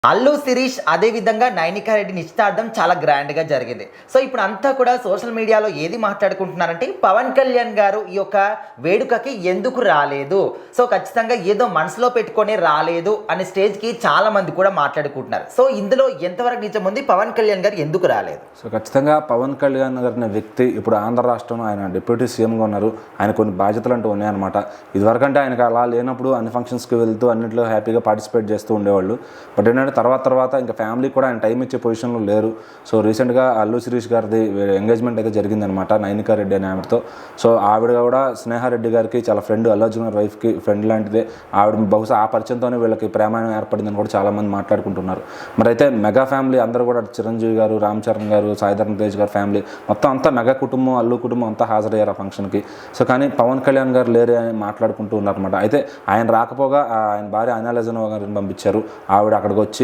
అల్లు శిరీష్ అదే విధంగా నైనికా రెడ్డి నిశ్చితార్థం చాలా గ్రాండ్‌గా జరిగింది. సో, ఇప్పుడు అంతా కూడా సోషల్ మీడియాలో ఏది మాట్లాడుకుంటున్నారంటే పవన్ కళ్యాణ్ గారు ఈ యొక్క వేడుకకి ఎందుకు రాలేదు? సో, ఖచ్చితంగా ఏదో మనసులో పెట్టుకొని రాలేదు అనే స్టేజ్‌కి చాలా మంది కూడా మాట్లాడుకుంటున్నారు. సో, ఇందులో ఎంతవరకు నిజం ఉంది? పవన్ కళ్యాణ్ గారు ఎందుకు రాలేదు? సో ఖచ్చితంగా పవన్ కళ్యాణ్ గారు అనే వ్యక్తి ఇప్పుడు ఆంధ్ర రాష్ట్రంలో ఆయన డిప్యూటీ సీఎంగా ఉన్నారు. ఆయన కొన్ని బాధ్యతలు అంటూ ఉన్నాయన్నమాట. ఇదివరకంటే ఆయనకు అలా లేనప్పుడు అన్ని ఫంక్షన్స్కి వెళ్తూ అన్నింటిలో హ్యాపీగా పార్టిసిపేట్ చేస్తూ ఉండేవాళ్ళు. బట్ ఏంటంటే తర్వాత ఇంకా ఫ్యామిలీ కూడా ఆయన టైం ఇచ్చే పొజిషన్లో లేరు. సో రీసెంట్గా అల్లు శిరీష్ గారిది ఎంగేజ్మెంట్ అయితే జరిగిందనమాట నైనికా రెడ్డి అనే ఆవిడతో. సో ఆవిడ కూడా స్నేహారెడ్డి గారికి చాలా ఫ్రెండ్, అల్లు అర్జున్ గారి వైఫ్కి ఫ్రెండ్ లాంటిదే. ఆవిడ బహుశా ఆ పరిచయంతోనే వీళ్ళకి ప్రేమాయణం ఏర్పడిందని కూడా చాలామంది మాట్లాడుకుంటున్నారు. మరి అయితే మెగా ఫ్యామిలీ అందరూ కూడా చిరంజీవి గారు, రామ్ చరణ్ గారు, సాయిధరమ్ తేజ్ గారు ఫ్యామిలీ మొత్తం అంతా మెగా కుటుంబం, అల్లు కుటుంబం అంతా హాజరయ్యారు ఆ ఫంక్షన్కి. సో కానీ పవన్ కళ్యాణ్ గారు లేరే అని మాట్లాడుకుంటూ ఉన్నారనమాట. అయితే ఆయన రాకపోగా ఆయన భార్య అనాలజన్ గారిని పంపించారు. ఆవిడ అక్కడికి వచ్చి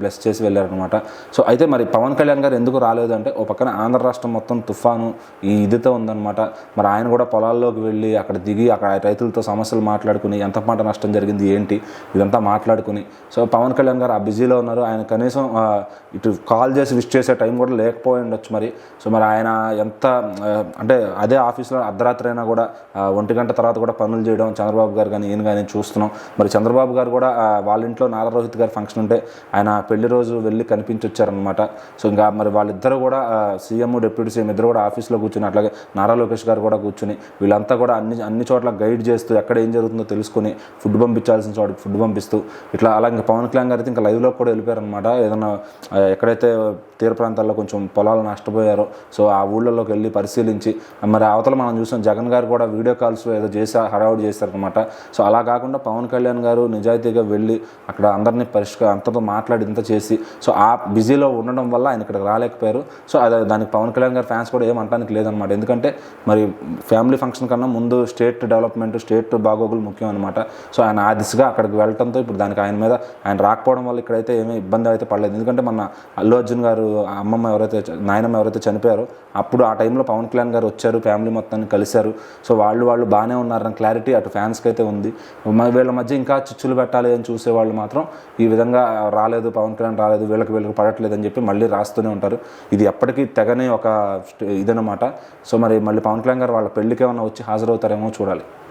బ్లెస్ చేసి వెళ్ళారనమాట. సో అయితే మరి పవన్ కళ్యాణ్ గారు ఎందుకు రాలేదు అంటే ఓ పక్కన ఆంధ్ర రాష్ట్రం మొత్తం తుఫాను ఈ ఇదితో ఉందన్నమాట. మరి ఆయన కూడా పొలాల్లోకి వెళ్ళి అక్కడ దిగి అక్కడ రైతులతో సమస్యలు మాట్లాడుకుని ఎంత పంట నష్టం జరిగింది ఏంటి ఇదంతా మాట్లాడుకుని, సో పవన్ కళ్యాణ్ గారు ఆ బిజీలో ఉన్నారు. ఆయన కనీసం ఇటు కాల్ చేసి విష్ చేసే టైం కూడా లేకపోయి ఉండొచ్చు మరి. సో మరి ఆయన ఎంత అంటే అదే ఆఫీస్లో అర్ధరాత్రి అయినా కూడా 1 గంట తర్వాత కూడా పనులు చేయడం చంద్రబాబు గారు కానీ ఈయన కానీ చూస్తున్నాం. మరి చంద్రబాబు గారు కూడా వాళ్ళ ఇంట్లో నారా రోహిత్ గారి ఫంక్షన్ ఉంటే ఆయన పెళ్లి రోజు వెళ్ళి కనిపించొచ్చారనమాట. సో ఇంకా మరి వాళ్ళిద్దరూ కూడా సీఎం డిప్యూటీ సీఎం ఇద్దరు కూడా ఆఫీస్లో కూర్చుని, అట్లాగే నారా లోకేష్ గారు కూడా కూర్చుని వీళ్ళంతా కూడా అన్ని చోట్ల గైడ్ చేస్తూ ఎక్కడ ఏం జరుగుతుందో తెలుసుకుని ఫుడ్ పంపించాల్సిన చోటుకి ఫుడ్ పంపిస్తూ ఇట్లా అలా ఇంకా పవన్ కళ్యాణ్ గారు అయితే ఇంకా లైవ్లో కూడా వెళ్ళిపోయారనమాట. ఏదన్నా ఎక్కడైతే తీర ప్రాంతాల్లో కొంచెం పొలాలు నష్టపోయారో సో ఆ ఊళ్ళలోకి వెళ్ళి పరిశీలించి, మరి అవతల మనం చూసాం జగన్ గారు కూడా వీడియో కాల్స్ ఏదో హడావుడి చేశారనమాట. సో అలా కాకుండా పవన్ కళ్యాణ్ గారు నిజాయితీగా వెళ్ళి అక్కడ అందరినీ అంతతో మాట్లాడి ఇంత చేసి సో ఆ బిజీలో ఉండడం వల్ల ఆయన ఇక్కడికి రాలేకపోయారు. సో దానికి పవన్ కళ్యాణ్ గారి ఫ్యాన్స్ కూడా ఏమంటానికి లేదనమాట. ఎందుకంటే మరి ఫ్యామిలీ ఫంక్షన్ కన్నా ముందు స్టేట్ డెవలప్మెంట్, స్టేట్ బాగోగులు ముఖ్యం అనమాట. సో ఆయన ఆ దిశగా అక్కడికి వెళ్ళడంతో ఇప్పుడు దానికి ఆయన రాకపోవడం వల్ల ఇక్కడైతే ఏమీ ఇబ్బంది అయితే పడలేదు. ఎందుకంటే మన అల్లు అర్జున్ గారు నాయనమ్మ ఎవరైతే చనిపోయారో అప్పుడు ఆ టైంలో పవన్ కళ్యాణ్ గారు వచ్చారు, ఫ్యామిలీ మొత్తాన్ని కలిశారు. సో వాళ్ళు బాగానే ఉన్నారని క్లారిటీ అటు ఫ్యాన్స్కి అయితే ఉంది. వీళ్ళ మధ్య ఇంకా చిచ్చులు పెట్టాలి అని చూసేవాళ్ళు మాత్రం ఈ విధంగా రాలేదు, పవన్ కళ్యాణ్ రాలేదు, వీళ్ళకి పడట్లేదు అని చెప్పి మళ్ళీ రాస్తూనే ఉంటారు. ఇది ఎప్పటికీ తెగని ఒక ఇదనమాట. సో మరి మళ్ళీ పవన్ కళ్యాణ్ గారు వాళ్ళ పెళ్ళికి ఏమైనా వచ్చి హాజరవుతారేమో చూడాలి.